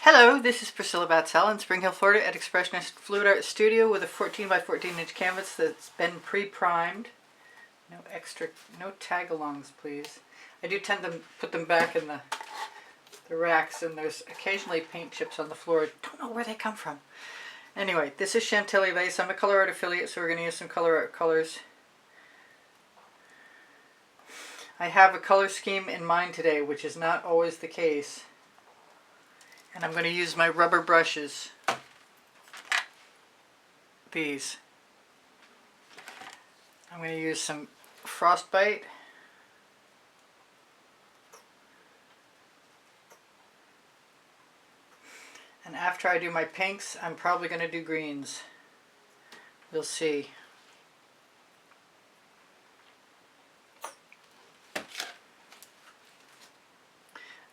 Hello, this is Priscilla Batzell in Spring Hill, Florida at Expressionist Fluid Art Studio with a 14 by 14 inch canvas that's been pre-primed. No tag-alongs, please. I do tend to put them back in the racks, and there's occasionally paint chips on the floor. Don't know where they come from. Anyway, this is Chantilly lace. I'm a Colourarte affiliate, so we're going to use some Colourarte colors. I have a color scheme in mind today, which is not always the case. And I'm going to use my rubber brushes. These. I'm going to use some Frostbite. And after I do my pinks, I'm probably going to do greens. We'll see.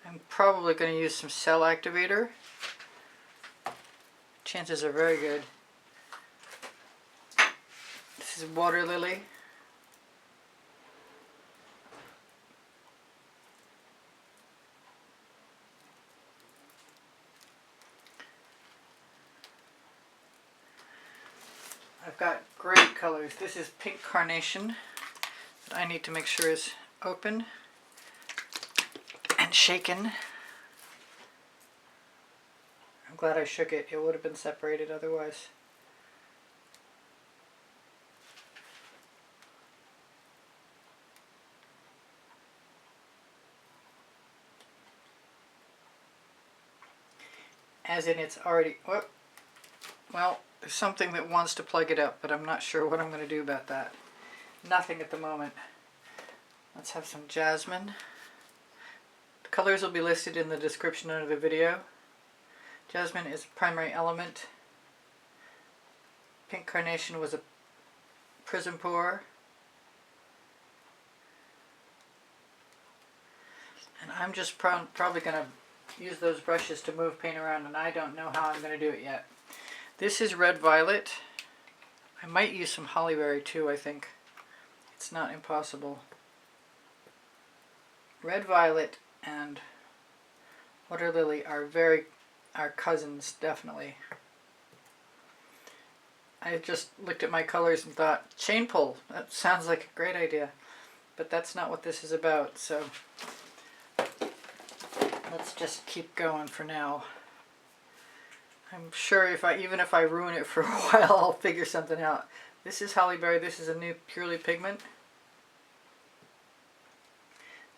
I'm probably going to use some cell activator. Chances are very good. This is Waterlily. I've got great colors. This is pink carnation that I need to make sure is open and shaken. I'm glad I shook it. It would have been separated otherwise. As in it's already, well, there's something that wants to plug it up, but I'm not sure what I'm going to do about that. Nothing at the moment. Let's have some jasmine. The colors will be listed in the description under the video. Jasmine is a primary element. Pink carnation was a Prizm pour. And I'm just probably going to use those brushes to move paint around, and I don't know how I'm going to do it yet. This is red violet. I might use some hollyberry too, I think. It's not impossible. Red violet and waterlily are cousins, definitely. I just looked at my colors and thought, chain pull, that sounds like a great idea. But that's not what this is about, so let's just keep going for now. I'm sure even if I ruin it for a while, I'll figure something out. This is hollyberry. This is a new purely pigment.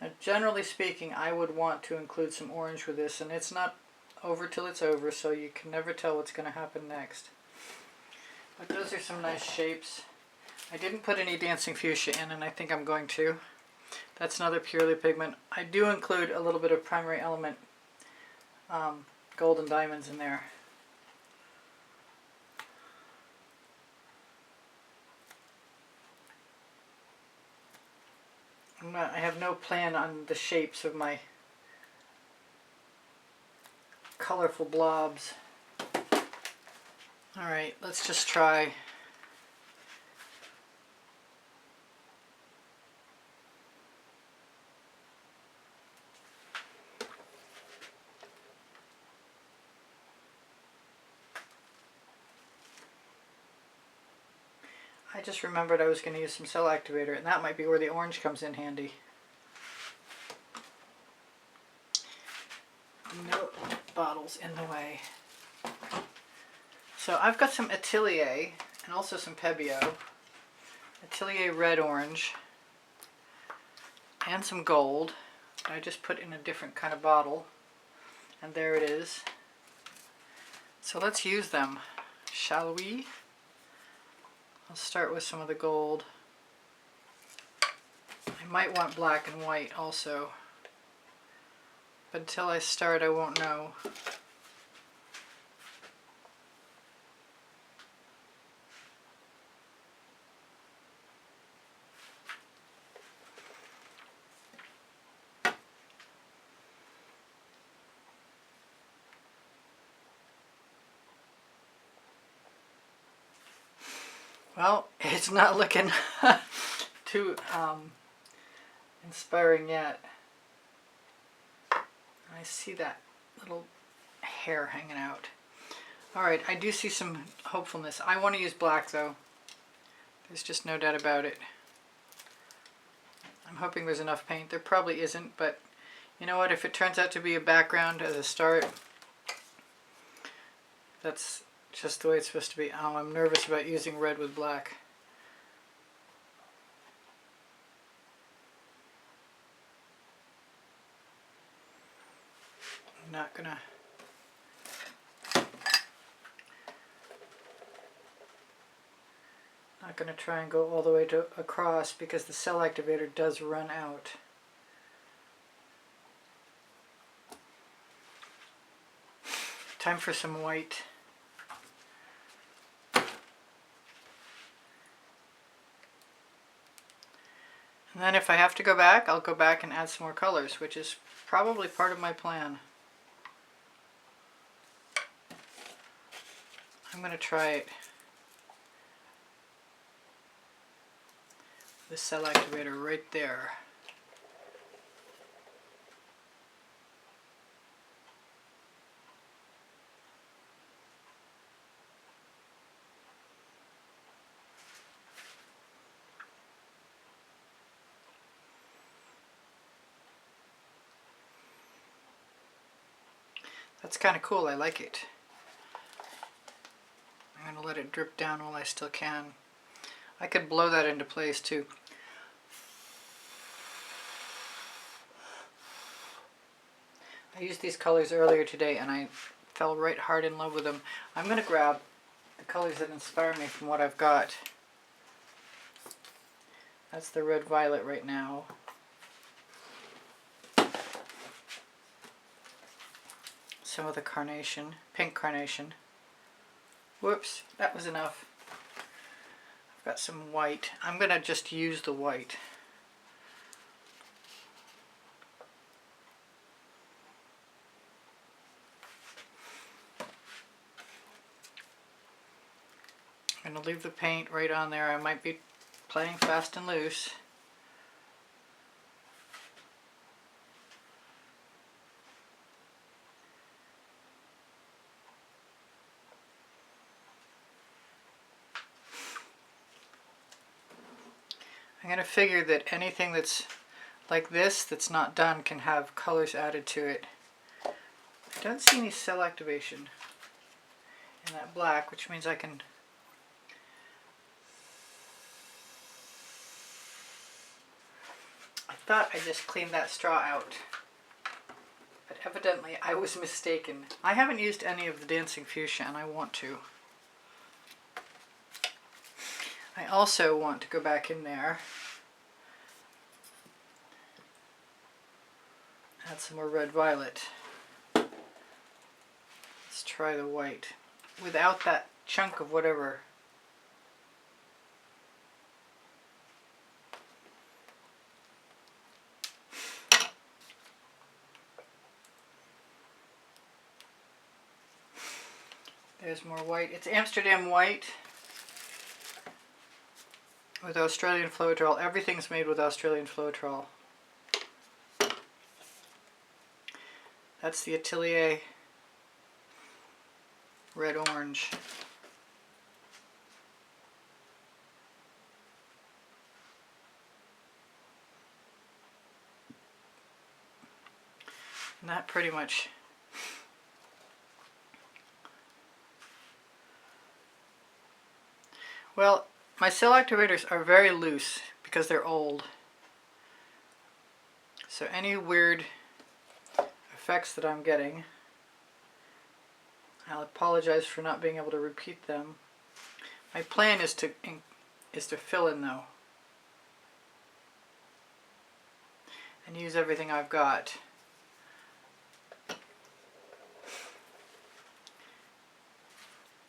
Now, generally speaking, I would want to include some orange with this, and it's not over till it's over, so you can never tell what's going to happen next. But those are some nice shapes. I didn't put any dancing fuchsia in, and I think I'm going to. That's another purely pigment. I do include a little bit of primary element gold and diamonds in there. I have no plan on the shapes of my colorful blobs. Alright, let's just try. I just remembered I was going to use some cell activator, and that might be where the orange comes in handy. No bottles in the way. So I've got some Atelier and also some Pebeo. Atelier red orange and some gold. I just put in a different kind of bottle, and there it is. So let's use them, shall we? I'll start with some of the gold. I might want black and white also, but until I start I won't know. Well, it's not looking too inspiring yet. I see that little hair hanging out. Alright, I do see some hopefulness. I want to use black though. There's just no doubt about it. I'm hoping there's enough paint. There probably isn't, but you know what? If it turns out to be a background as a start, that's just the way it's supposed to be. Oh, I'm nervous about using red with black. I'm not gonna... Not going to try and go all the way to across because the cell activator does run out. Time for some white. And then if I have to go back, I'll go back and add some more colors, which is probably part of my plan. I'm going to try it. The cell activator right there. That's kind of cool. I like it. I'm going to let it drip down while I still can. I could blow that into place too. I used these colors earlier today and I fell right hard in love with them. I'm going to grab the colors that inspire me from what I've got. That's the red violet right now. Some of the carnation, pink carnation. Whoops, that was enough. I've got some white. I'm going to just use the white. I'm going to leave the paint right on there. I might be playing fast and loose. I'm going to figure that anything that's like this that's not done can have colors added to it. I don't see any cell activation in that black, which means I can... I thought I just cleaned that straw out, but evidently I was mistaken. I haven't used any of the dancing fuchsia and I want to. I also want to go back in there, add some more red violet. Let's try the white without that chunk of whatever. There's more white. It's Amsterdam white with Australian Floetrol. Everything's made with Australian Floetrol. That's the Atelier red-orange. And that pretty much well, my cell activators are very loose because they're old. So any weird effects that I'm getting, I'll apologize for not being able to repeat them. My plan is to fill in though, and use everything I've got.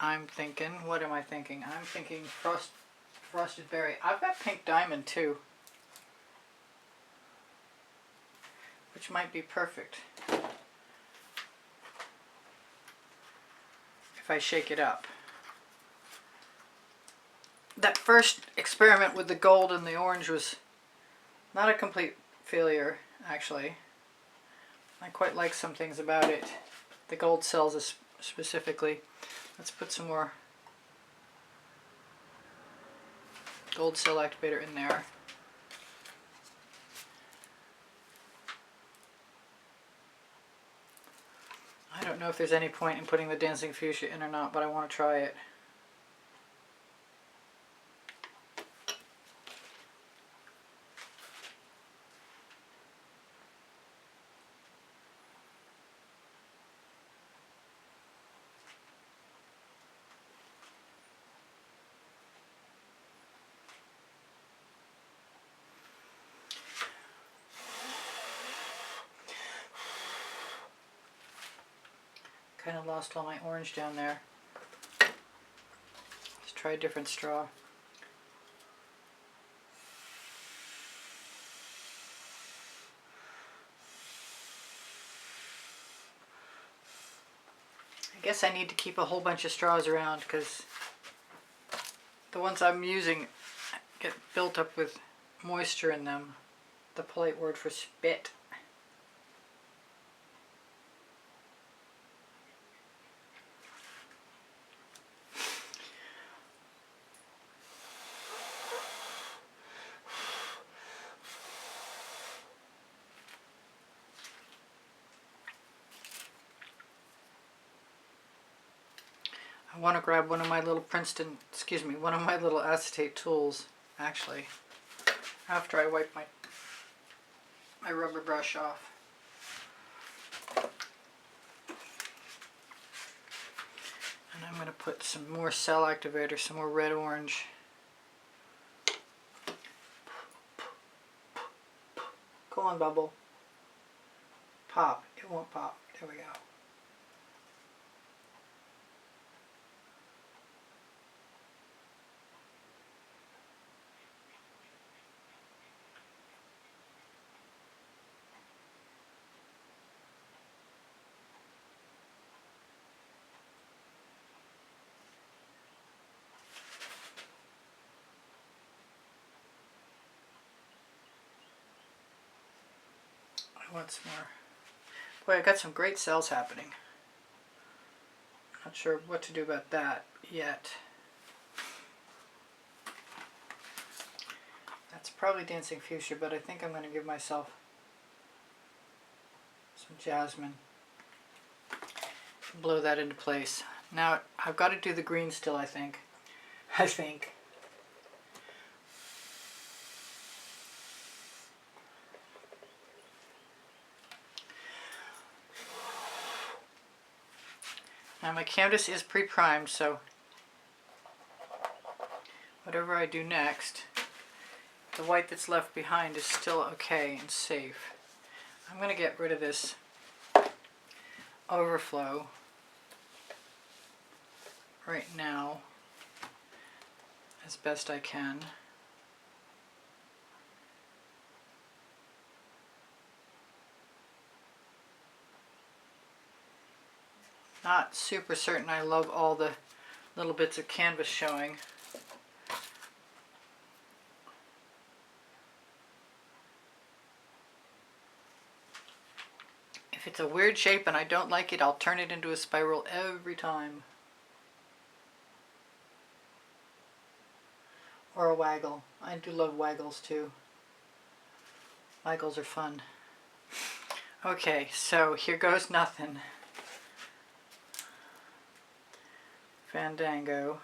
I'm thinking, what am I thinking? I'm thinking frosted berry. I've got pink diamond too, which might be perfect if I shake it up. That first experiment with the gold and the orange was not a complete failure, actually. I quite like some things about it. the gold cells specifically. Let's put some more gold cell activator in there. I don't know if there's any point in putting the dancing fuchsia in or not, but I want to try it. Kind of lost all my orange down there. Let's try a different straw. I guess I need to keep a whole bunch of straws around because the ones I'm using get built up with moisture in them. The polite word for spit. I want to grab one of my little one of my little acetate tools, actually, after I wipe my rubber brush off. And I'm going to put some more cell activator, some more red orange. Go on, bubble. Pop. It won't pop. There we go. I want some more. Boy, I got some great cells happening. Not sure what to do about that yet. That's probably dancing fuchsia, but I think I'm going to give myself some jasmine. Blow that into place. Now I've got to do the green still, I think. Now my canvas is pre-primed, so whatever I do next, the white that's left behind is still okay and safe. I'm going to get rid of this overflow right now as best I can. Not super certain I love all the little bits of canvas showing. If it's a weird shape and I don't like it, I'll turn it into a spiral every time. Or a waggle. I do love waggles too. Waggles are fun. Okay, so here goes nothing. Fandango.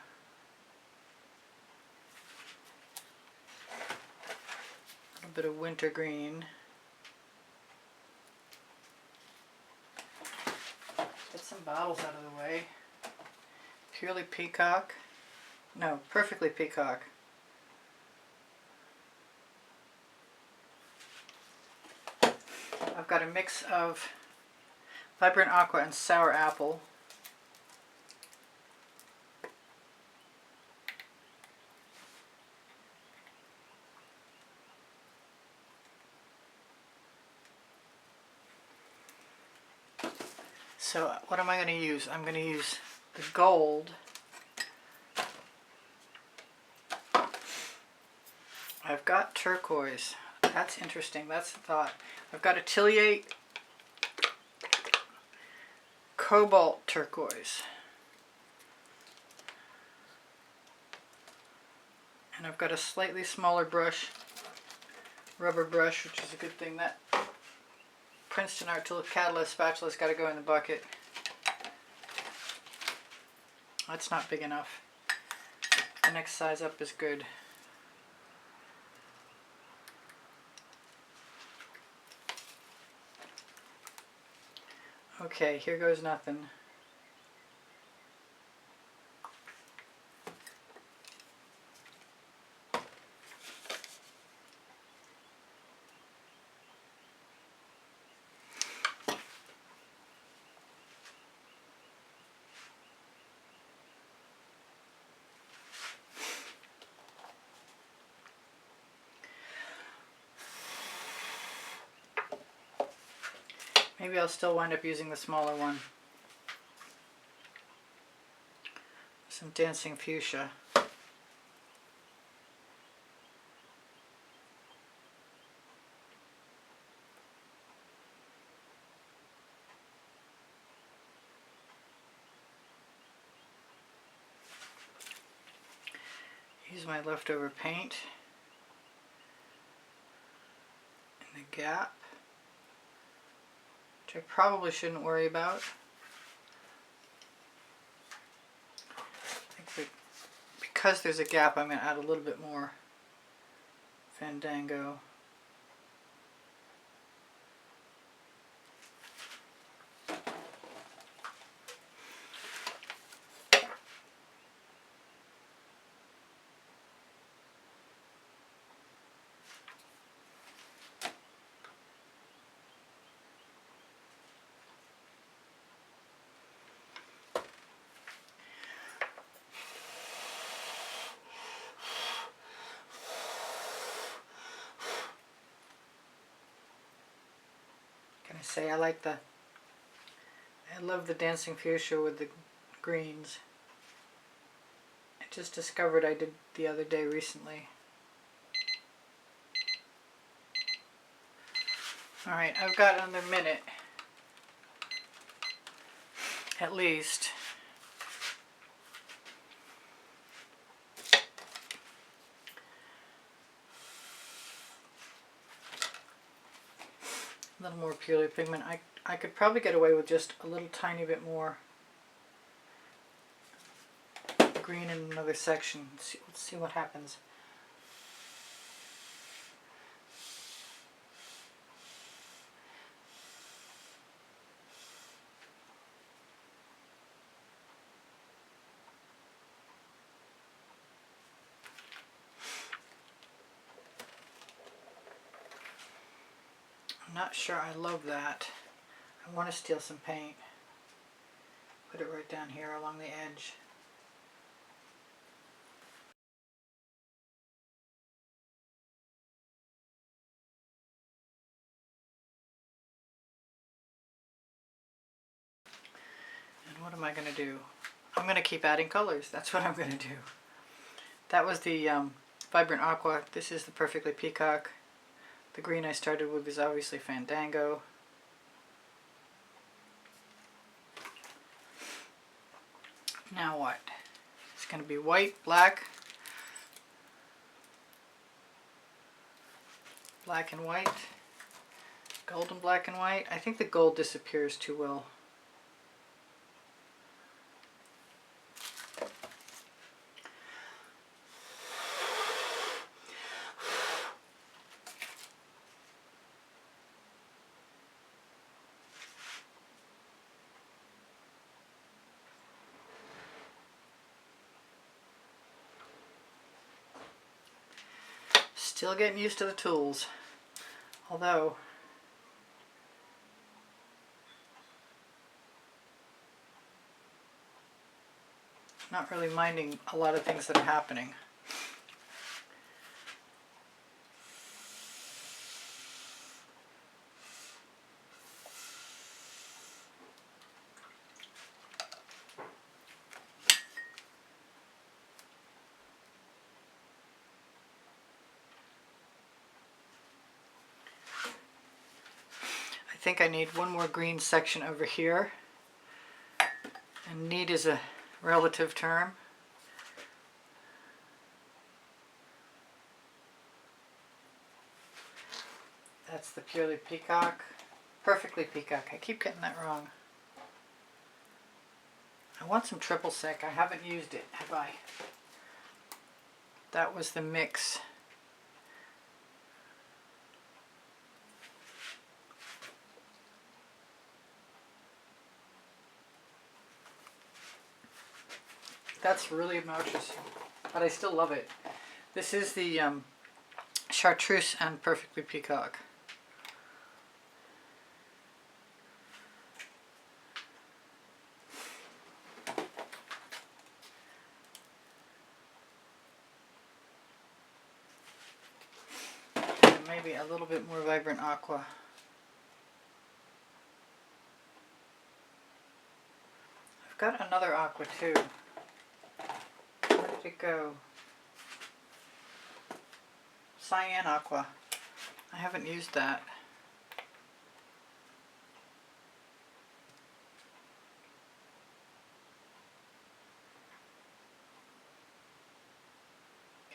A little bit of wintergreen. Get some bottles out of the way. Purely peacock. No, perfectly peacock. I've got a mix of vibrant aqua and sour apple. So what am I going to use? I'm going to use the gold. I've got turquoise. That's interesting. That's the thought. I've got Atelier cobalt turquoise. And I've got a slightly smaller brush, rubber brush, which is a good thing. That Princeton Art Tool Catalyst spatula's got to go in the bucket. That's not big enough. The next size up is good. Okay, here goes nothing. Maybe I'll still wind up using the smaller one. Some dancing fuchsia. Use my leftover paint in the gap, which I probably shouldn't worry about. I think because there's a gap, I'm going to add a little bit more Fandango. Can I say I love the dancing fuchsia with the greens. I just discovered I did the other day recently. Alright, I've got another minute at least. A little more purely pigment. I could probably get away with just a little tiny bit more green in another section. Let's see what happens. I'm not sure I love that. I want to steal some paint. Put it right down here along the edge. And what am I going to do? I'm going to keep adding colors. That's what I'm going to do. That was the Vibrant Aqua. This is the Perfectly Peacock. The green I started with is obviously Fandango. Now what? It's going to be white, black, black and white, gold and black and white. I think the gold disappears too well. Still getting used to the tools, although not really minding a lot of things that are happening. I think I need one more green section over here, And neat is a relative term. That's the Purely Peacock. Perfectly Peacock. I keep getting that wrong. I want some triple sec. I haven't used it, have I? That was the mix. That's really obnoxious, but I still love it. This is the Chartreuse and Perfectly Peacock. And maybe a little bit more vibrant aqua. I've got another aqua too. Where did it go? Cyan aqua. I haven't used that.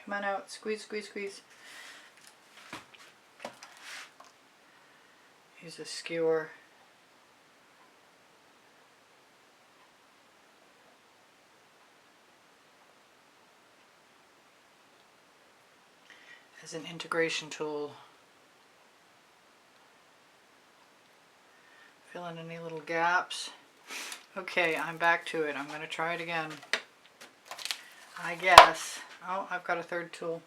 Come on out. Squeeze, squeeze, squeeze. Use a skewer. As an integration tool. Fill in any little gaps. Okay, I'm back to it. I'm going to try it again. I guess. Oh, I've got a third tool.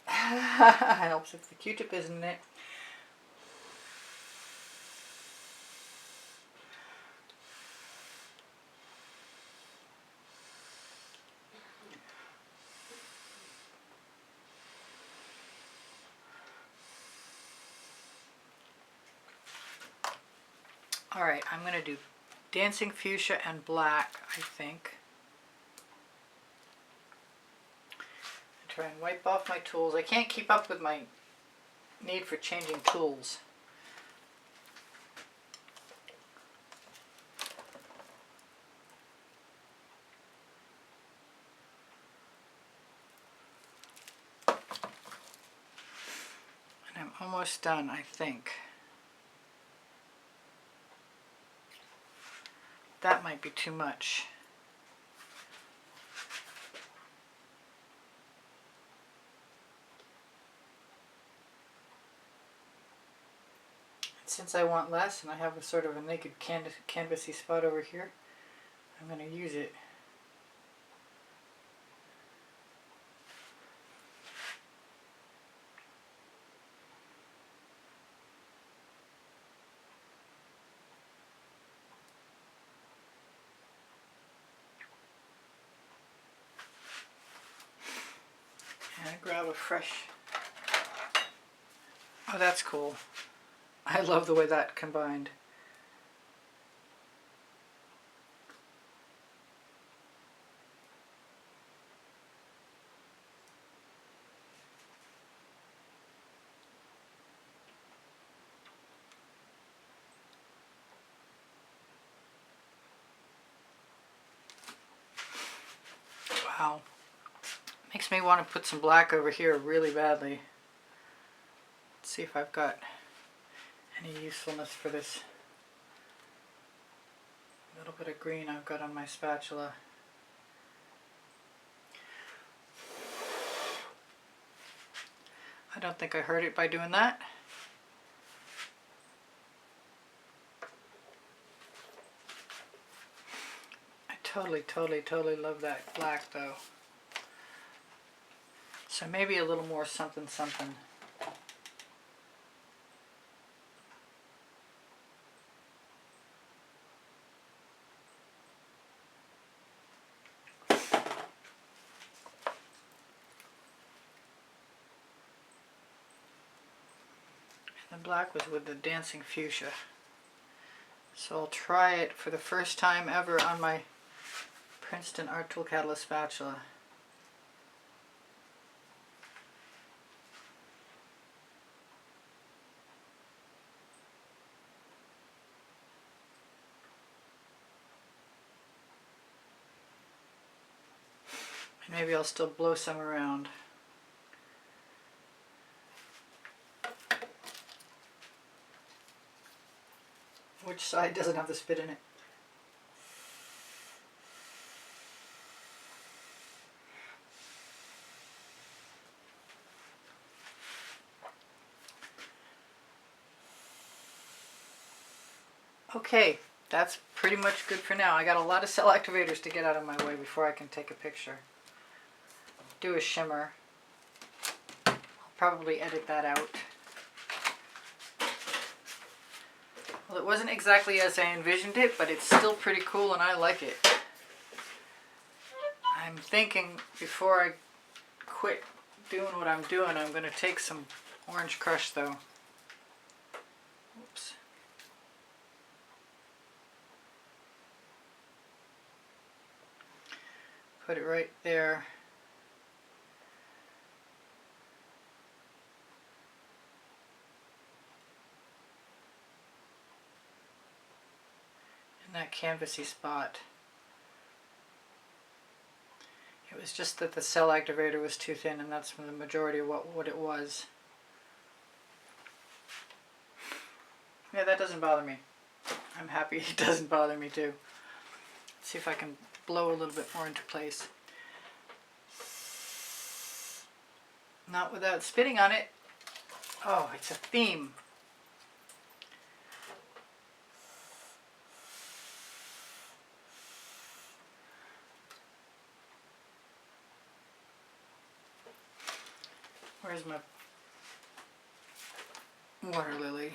Helps if the Q-tip isn't in it. Alright, I'm going to do Dancing Fuchsia and Black, I think. Try and wipe off my tools. I can't keep up with my need for changing tools. And I'm almost done, I think. That might be too much. Since I want less and I have a sort of a naked canvasy spot over here, I'm going to use it. And grab a fresh... Oh, that's cool. I love the way that combined. Wow. Makes me want to put some black over here really badly. Let's see if I've got any usefulness for this little bit of green I've got on my spatula. I don't think I hurt it by doing that. I totally love that black though. So maybe a little more something something. The black was with the Dancing Fuchsia. So I'll try it for the first time ever on my Princeton Art Tool Catalyst spatula. Maybe I'll still blow some around. Which side doesn't have the spit in it? Okay, that's pretty much good for now. I got a lot of cell activators to get out of my way before I can take a picture. Do a shimmer. I'll probably edit that out. Well, it wasn't exactly as I envisioned it, but it's still pretty cool and I like it. I'm thinking before I quit doing what I'm doing, I'm going to take some orange crush though. Oops. Put it right there. In that canvasy spot. It was just that the cell activator was too thin, and that's the majority of what it was. Yeah, that doesn't bother me. I'm happy it doesn't bother me too. Let's see if I can blow a little bit more into place. Not without spitting on it. Oh, it's a theme. Where's my Waterlily?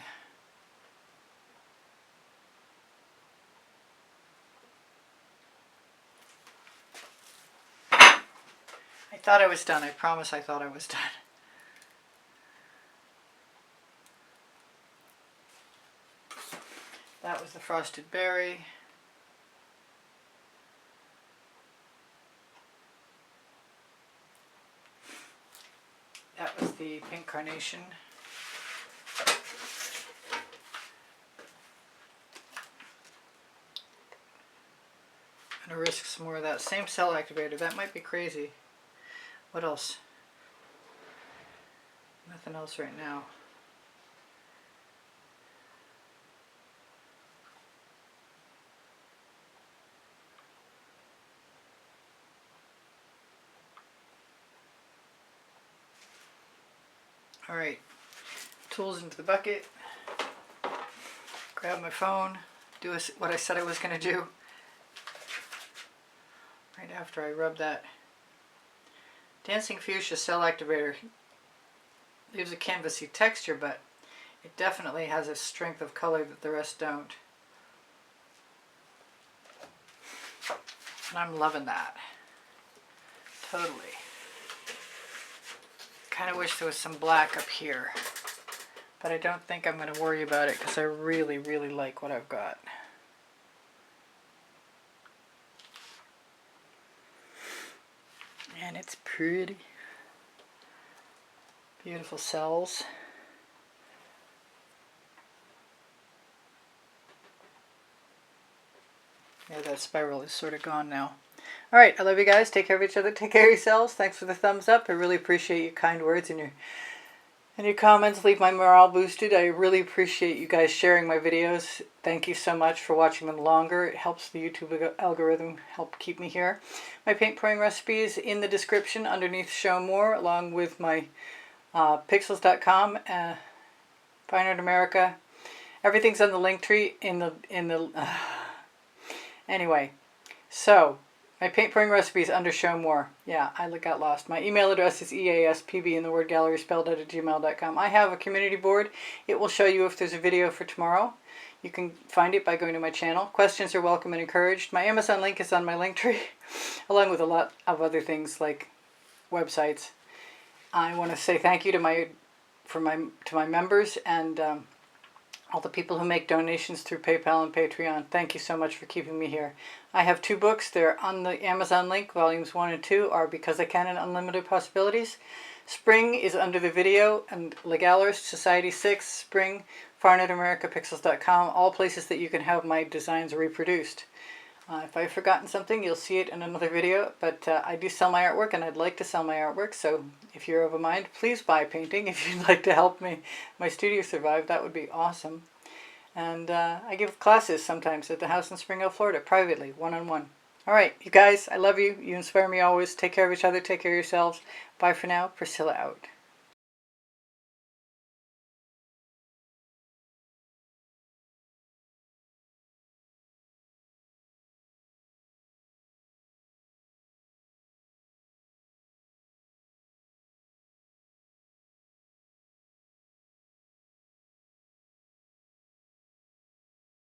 I thought I was done. I promise I thought I was done. That was the frosted berry. That was the pink carnation. I'm going to risk some more of that same cell activator. That might be crazy. What else? Nothing else right now. All right, tools into the bucket. Grab my phone. Do what I said I was going to do. Right after I rub that. Dancing Fuchsia Cell Activator leaves a canvasy texture, but it definitely has a strength of color that the rest don't. And I'm loving that. Totally. Kind of wish there was some black up here, but I don't think I'm going to worry about it because I really, really like what I've got. And it's pretty. Beautiful cells. Yeah, that spiral is sort of gone now. Alright, I love you guys. Take care of each other. Take care of yourselves. Thanks for the thumbs up. I really appreciate your kind words and your comments. Leave my morale boosted. I really appreciate you guys sharing my videos. Thank you so much for watching them longer. It helps the YouTube algorithm help keep me here. My paint pouring recipe is in the description underneath Show More, along with my pixels.com, Fine Art America. Everything's on the link tree anyway, so my paint pouring recipe is under Show More. Yeah, I got lost. My email address is easpb in the word gallery spelled out at gmail.com. I have a community board. It will show you if there's a video for tomorrow. You can find it by going to my channel. Questions are welcome and encouraged. My Amazon link is on my link tree, along with a lot of other things like websites. I want to say thank you to my members and all the people who make donations through PayPal and Patreon. Thank you so much for keeping me here. I have 2 books. They're on the Amazon link. Volumes 1 and 2 are Because I Can and Unlimited Possibilities. Spring is under the video, and Legalist, Society 6, Spring, Fine Art America, Pixels.com, all places that you can have my designs reproduced. If I've forgotten something, you'll see it in another video, but I do sell my artwork and I'd like to sell my artwork, so if you're of a mind, please buy a painting. If you'd like to help my studio survive, that would be awesome. And I give classes sometimes at the house in Spring Hill, Florida, privately, one-on-one. All right, you guys, I love you. You inspire me always. Take care of each other. Take care of yourselves. Bye for now. Priscilla out.